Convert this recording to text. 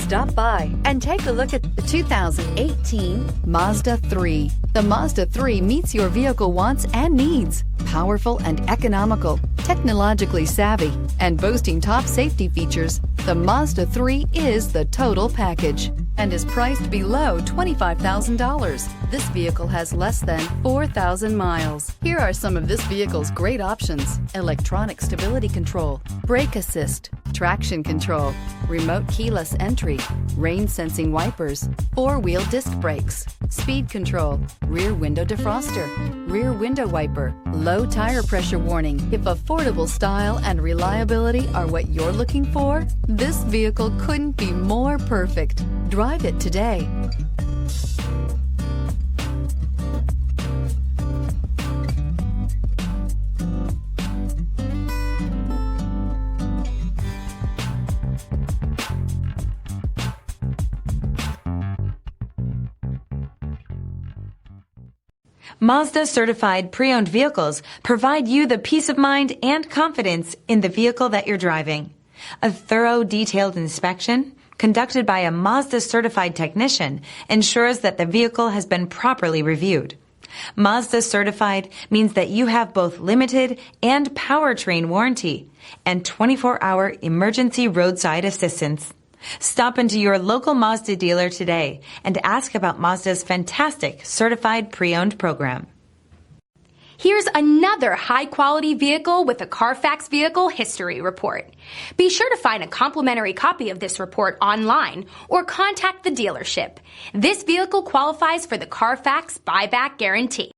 Stop by and take a look at the 2018 Mazda 3. The Mazda 3 meets your vehicle wants and needs. Powerful and economical, technologically savvy, and boasting top safety features, the Mazda 3 is the total package and is priced below $25,000. This vehicle has less than 4,000 miles. Here are some of this vehicle's great options: electronic stability control, brake assist, traction control, remote keyless entry, rain sensing wipers, four-wheel disc brakes, speed control, rear window defroster, rear window wiper, low tire pressure warning. If affordable style and reliability are what you're looking for, this vehicle couldn't be more perfect. Drive it today. Mazda certified pre-owned vehicles provide you the peace of mind and confidence in the vehicle that you're driving. A thorough, detailed inspection conducted by a Mazda certified technician ensures that the vehicle has been properly reviewed. Mazda certified means that you have both limited and powertrain warranty and 24-hour emergency roadside assistance. Stop into your local Mazda dealer today and ask about Mazda's fantastic certified pre-owned program. Here's another high-quality vehicle with a CARFAX Vehicle History Report. Be sure to find a complimentary copy of this report online or contact the dealership. This vehicle qualifies for the CARFAX Buyback Guarantee.